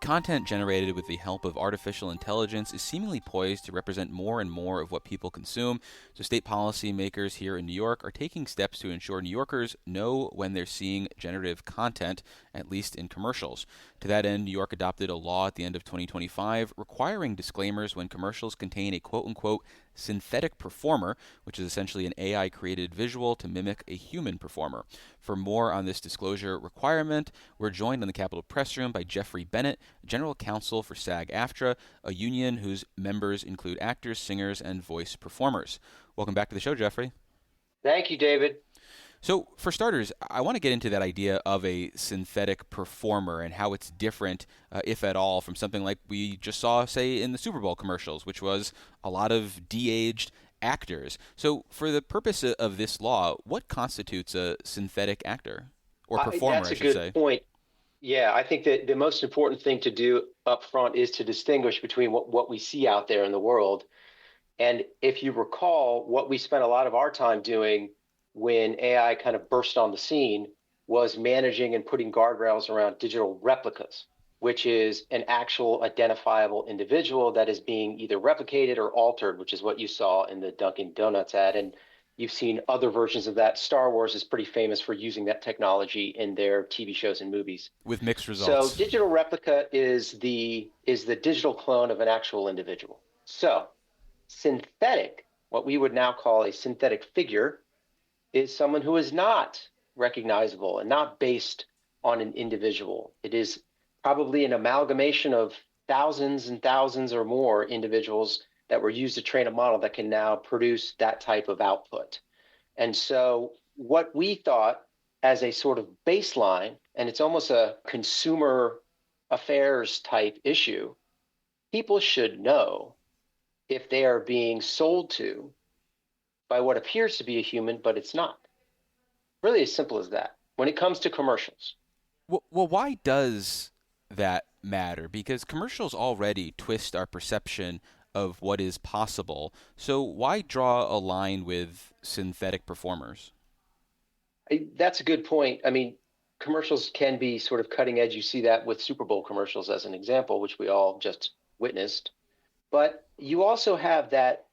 Content generated with the help of artificial intelligence is seemingly poised to represent more and more of what people consume. So state policymakers here in New York are taking steps to ensure New Yorkers know when they're seeing generative content, at least in commercials. To that end, New York adopted a law at the end of 2025 requiring disclaimers when commercials contain a quote-unquote synthetic performer, which is essentially an AI-created visual to mimic a human performer. For more on this disclosure requirement, we're joined in the Capitol Press Room by Jeffrey Bennett, General Counsel for SAG-AFTRA, a union whose members include actors, singers, and voice performers. Welcome back to the show, Jeffrey. Thank you, David. So, for starters, I want to get into that idea of a synthetic performer and how it's different, if at all, from something like we just saw, say, in the Super Bowl commercials, which was a lot of de-aged actors. So, for the purpose of this law, what constitutes a synthetic actor? Or performer, That's I a should good say. point. Yeah, I think that the most important thing to do up front is to distinguish between what we see out there in the world. And if you recall, what we spent a lot of our time doing when AI kind of burst on the scene was managing and putting guardrails around digital replicas, which is an actual identifiable individual that is being either replicated or altered, which is what you saw in the Dunkin' Donuts ad. And you've seen other versions of that. Star Wars is pretty famous for using that technology in their TV shows and movies. With mixed So results. digital replica is the digital clone of an actual individual. So synthetic, what we would now call a synthetic figure, is someone who is not recognizable and not based on an individual. It is probably an amalgamation of thousands and thousands or more individuals that were used to train a model that can now produce that type of output. And so what we thought as a sort of baseline, and it's almost a consumer affairs type issue, people should know if they are being sold to by what appears to be a human, but it's not. Really as simple as that when it comes to commercials. Well, why does that matter? Because commercials already twist our perception of what is possible. So why draw a line with synthetic performers? That's a good point. I mean, commercials can be sort of cutting edge. You see that with Super Bowl commercials as an example, which we all just witnessed. But you also have that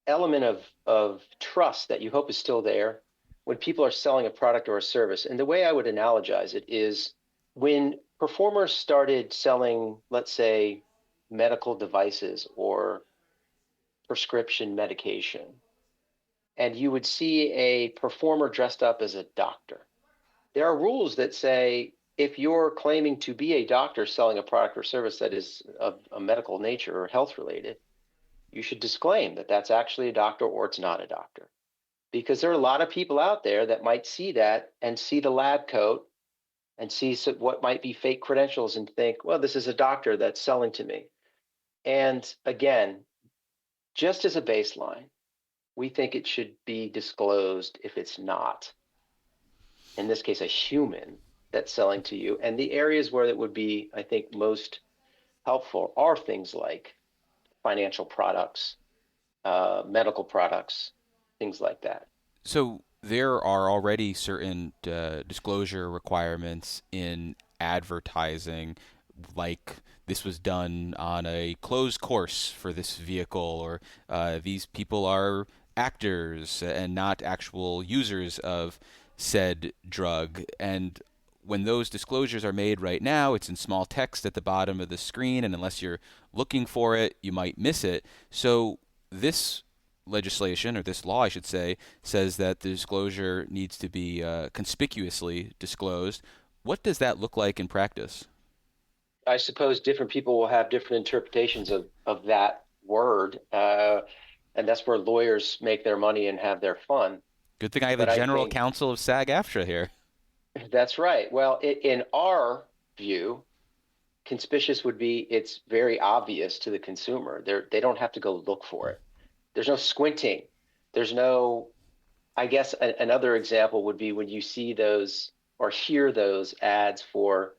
element of trust that you hope is still there when people are selling a product or a service. And the way I would analogize it is when performers started selling, let's say, medical devices or prescription medication, and you would see a performer dressed up as a doctor. There are rules that say if you're claiming to be a doctor selling a product or service that is of a medical nature or health related, you should disclaim that that's actually a doctor or it's not a doctor. Because there are a lot of people out there that might see that and see the lab coat and see what might be fake credentials and think, well, this is a doctor that's selling to me. And again, just as a baseline, we think it should be disclosed if it's not, in this case, a human that's selling to you. And the areas where it would be, I think, most helpful are things like financial products, medical products, things like that. So there are already certain disclosure requirements in advertising, like this was done on a closed course for this vehicle, or these people are actors and not actual users of said drug. And when those disclosures are made right now, it's in small text at the bottom of the screen, and unless you're looking for it, you might miss it. So this legislation, or this law, I should say, says that the disclosure needs to be conspicuously disclosed. What does that look like in practice? I suppose different people will have different interpretations of that word. And that's where lawyers make their money and have their fun. Good thing I have the But I general think counsel of SAG-AFTRA here. that's right. Well, in our view, conspicuous would be it's very obvious to the consumer. They don't have to go look for it. There's no squinting. There's no, I guess another example would be when you see those or hear those ads for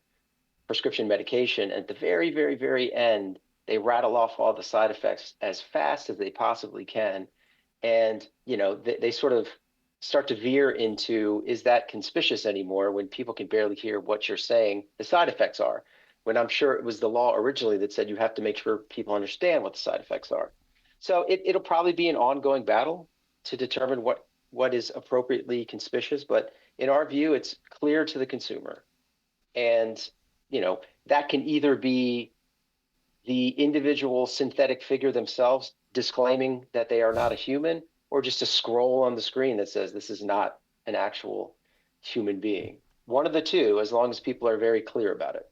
prescription medication. At the very, very, very end, they rattle off all the side effects as fast as they possibly can. And, they sort of start to veer into, is that conspicuous anymore when people can barely hear what you're saying the side effects are? when I'm sure it was the law originally that said you have to make sure people understand what the side effects are. So it'll probably be an ongoing battle to determine what is appropriately conspicuous, but in our view, it's clear to the consumer. And, that can either be the individual synthetic figure themselves disclaiming that they are not a human, or just a scroll on the screen that says this is not an actual human being. One of the two, as long as people are very clear about it.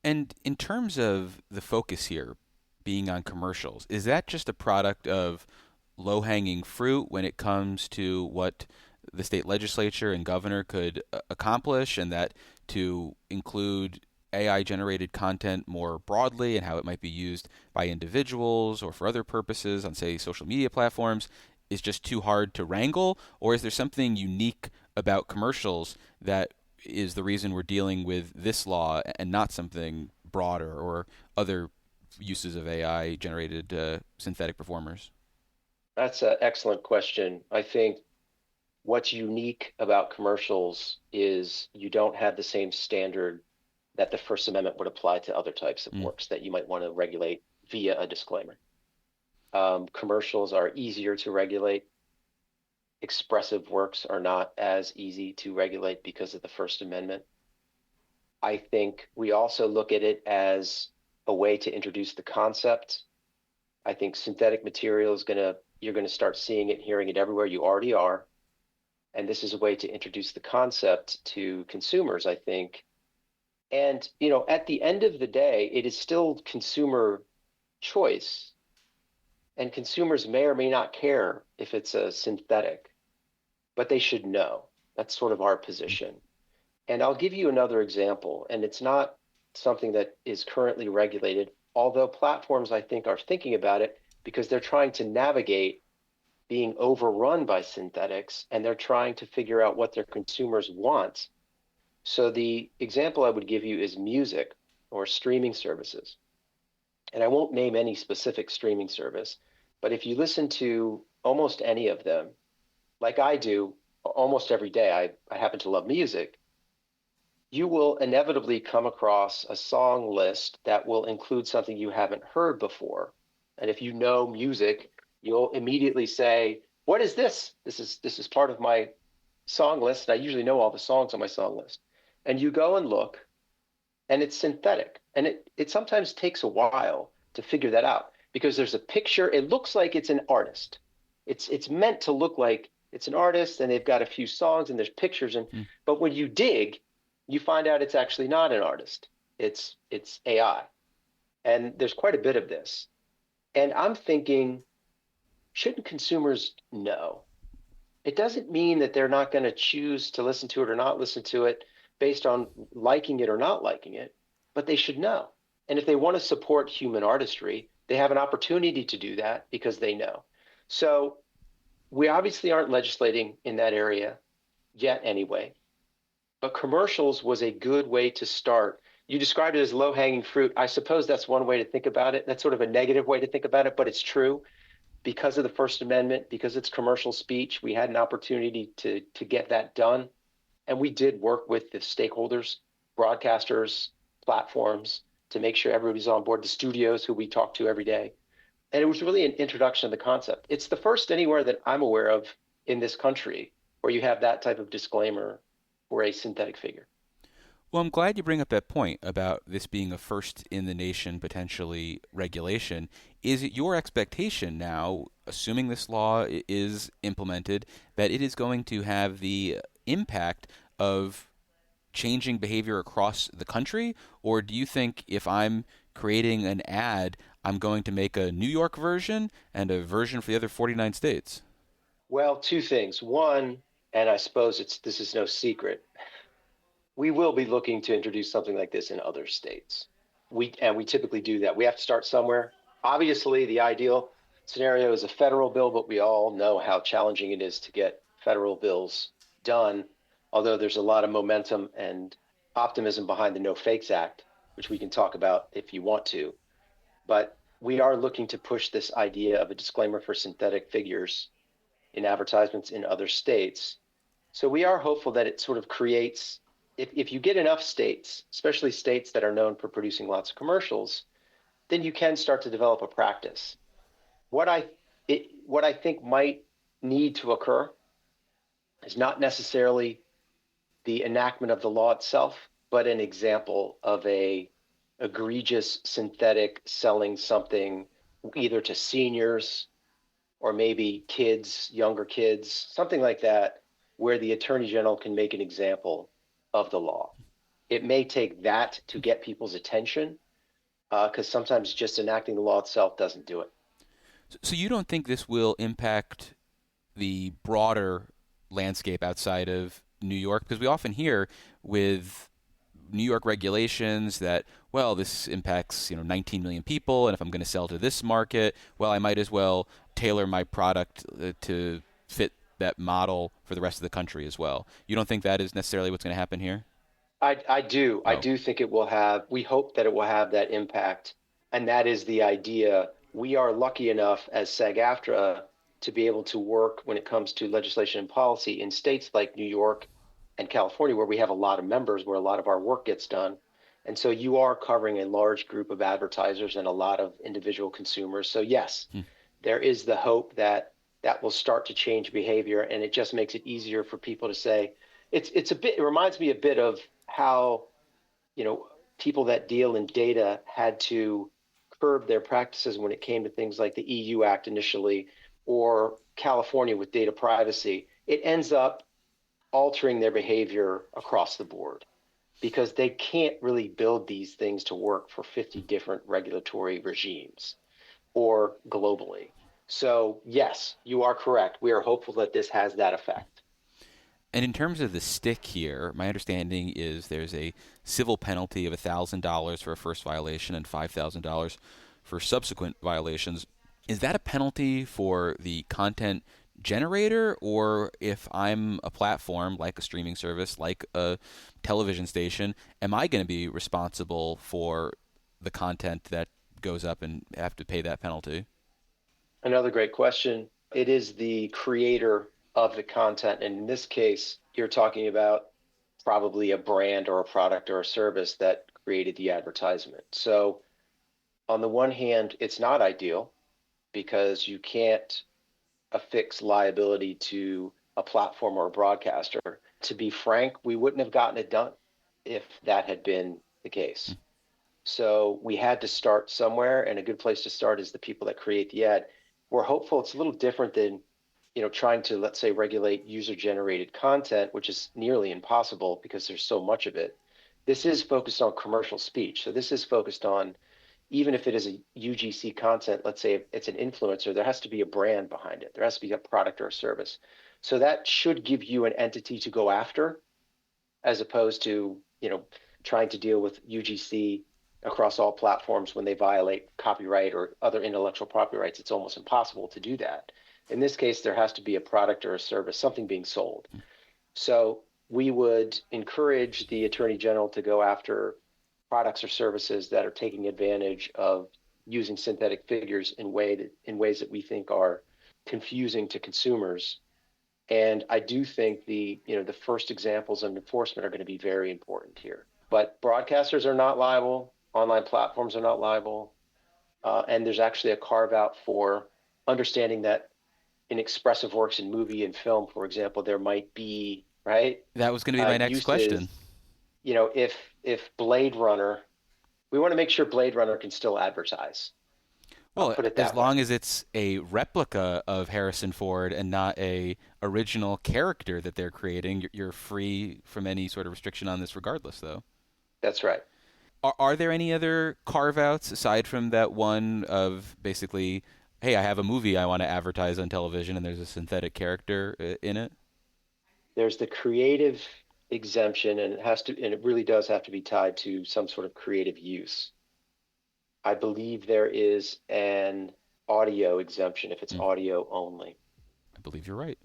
And in terms of the focus here being on commercials, is that just a product of low hanging fruit when it comes to what the state legislature and governor could accomplish, and that to include AI generated content more broadly and how it might be used by individuals or for other purposes on, say, social media platforms is just too hard to wrangle? Or is there something unique about commercials that is the reason we're dealing with this law and not something broader or other uses of AI generated synthetic performers? That's an excellent question. I think what's unique about commercials is you don't have the same standard that the First Amendment would apply to other types of Mm. works that you might want to regulate via a disclaimer. Commercials are easier to regulate. Expressive works are not as easy to regulate because of the First Amendment. I think we also look at it as a way to introduce the concept. I think synthetic material you're going to start seeing it, hearing it everywhere. You already are. And this is a way to introduce the concept to consumers, I think. And, at the end of the day, it is still consumer choice. And consumers may or may not care if it's a synthetic, but they should know. That's sort of our position. And I'll give you another example, and it's not something that is currently regulated, although platforms, I think, are thinking about it because they're trying to navigate being overrun by synthetics, and they're trying to figure out what their consumers want. So the example I would give you is music or streaming services. And I won't name any specific streaming service, but if you listen to almost any of them, like I do almost every day, I happen to love music, you will inevitably come across a song list that will include something you haven't heard before. And if you know music, you'll immediately say, what is this? This is part of my song list. And I usually know all the songs on my song list. And you go and look, and it's synthetic. And it sometimes takes a while to figure that out because there's a picture. It looks like it's an artist. It's meant to look like it's an artist, and they've got a few songs and there's pictures. But when you dig, you find out it's actually not an artist. It's AI. And there's quite a bit of this. And I'm thinking, shouldn't consumers know? It doesn't mean that they're not going to choose to listen to it or not listen to it based on liking it or not liking it, but they should know. And if they want to support human artistry, they have an opportunity to do that because they know. So we obviously aren't legislating in that area yet anyway, but commercials was a good way to start. You described it as low-hanging fruit. I suppose that's one way to think about it. That's sort of a negative way to think about it, but it's true. Because of the First Amendment, because it's commercial speech, we had an opportunity to get that done. And we did work with the stakeholders, broadcasters, platforms, to make sure everybody's on board, the studios who we talk to every day. And it was really an introduction of the concept. It's the first anywhere that I'm aware of in this country where you have that type of disclaimer for a synthetic figure. Well, I'm glad you bring up that point about this being a first in the nation, potentially, regulation. Is it your expectation now, assuming this law is implemented, that it is going to have the impact of changing behavior across the country? Or do you think if I'm creating an ad, I'm going to make a New York version and a version for the other 49 states? Well, two things. One, and I suppose this is no secret, we will be looking to introduce something like this in other states. We typically do that. We have to start somewhere. Obviously, the ideal scenario is a federal bill, but we all know how challenging it is to get federal bills done, although there's a lot of momentum and optimism behind the No Fakes Act, which we can talk about if you want to. But we are looking to push this idea of a disclaimer for synthetic figures in advertisements in other states. So we are hopeful that it sort of creates if you get enough states, especially states that are known for producing lots of commercials, then you can start to develop a practice. What I think might need to occur is not necessarily the enactment of the law itself, but an example of a egregious synthetic selling something either to seniors or maybe kids, younger kids, something like that, where the Attorney General can make an example of the law. It may take that to get people's attention, because sometimes just enacting the law itself doesn't do it. So you don't think this will impact the broader landscape outside of New York? Because we often hear with New York regulations that, well, this impacts 19 million people, and if I'm going to sell to this market, well, I might as well tailor my product to fit that model for the rest of the country as well. You don't think that is necessarily what's going to happen here? I do. I Oh. do think it will have, we hope that it will have that impact. And that is the idea. We are lucky enough as SAG-AFTRA to be able to work when it comes to legislation and policy in states like New York and California, where we have a lot of members, where a lot of our work gets done. And so you are covering a large group of advertisers and a lot of individual consumers. So yes, there is the hope that that will start to change behavior, and it just makes it easier for people to say, it reminds me a bit of how, people that deal in data had to curb their practices when it came to things like the EU Act initially, or California with data privacy. It ends up altering their behavior across the board because they can't really build these things to work for 50 different regulatory regimes or globally. So yes, you are correct. We are hopeful that this has that effect. And in terms of the stick here, my understanding is there's a civil penalty of $1,000 for a first violation and $5,000 for subsequent violations. Is that a penalty for the content generator, or if I'm a platform like a streaming service, like a television station, am I going to be responsible for the content that goes up and have to pay that penalty? Another great question. It is the creator of the content. And in this case, you're talking about probably a brand or a product or a service that created the advertisement. So on the one hand, it's not ideal because you can't affix liability to a platform or a broadcaster. To be frank, we wouldn't have gotten it done if that had been the case. So we had to start somewhere, and a good place to start is the people that create the ad. We're hopeful it's a little different than, trying to, let's say, regulate user-generated content, which is nearly impossible because there's so much of it. This is focused on commercial speech. So this is focused on, even if it is a UGC content, let's say it's an influencer, there has to be a brand behind it. There has to be a product or a service. So that should give you an entity to go after, as opposed to, trying to deal with UGC across all platforms when they violate copyright or other intellectual property rights. It's almost impossible to do that. In this case, there has to be a product or a service, something being sold. So we would encourage the Attorney General to go after products or services that are taking advantage of using synthetic figures in ways that we think are confusing to consumers. And I do think the first examples of enforcement are going to be very important here. But broadcasters are not liable. Online platforms are not liable. And there's actually a carve out for understanding that in expressive works in movie and film, for example, there might be, right? That was going to be my next question. If Blade Runner, we want to make sure Blade Runner can still advertise. Well, put it that as long as it's a replica of Harrison Ford and not a original character that they're creating, you're free from any sort of restriction on this regardless, though. That's right. Are there any other carve-outs aside from that one of basically, hey, I have a movie I want to advertise on television and there's a synthetic character in it? There's the creative exemption, and it really does have to be tied to some sort of creative use. I believe there is an audio exemption if it's audio only. I believe you're right.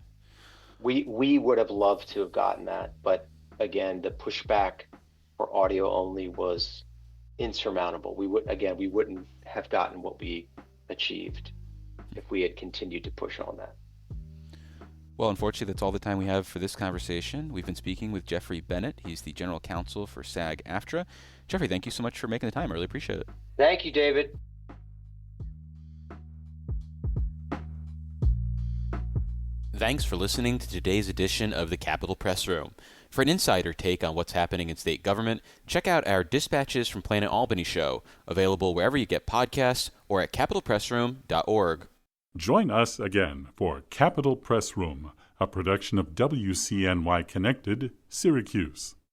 We would have loved to have gotten that, but again, the pushback for audio only was insurmountable. We wouldn't have gotten what we achieved if we had continued to push on that. Well, unfortunately, that's all the time we have for this conversation. We've been speaking with Jeffrey Bennett. He's the general counsel for SAG-AFTRA. Jeffrey, thank you so much for making the time. I really appreciate it. Thank you, David. Thanks for listening to today's edition of the Capitol Press Room. For an insider take on what's happening in state government, check out our Dispatches from Planet Albany show, available wherever you get podcasts or at capitolpressroom.org. Join us again for Capitol Press Room, a production of WCNY Connected, Syracuse.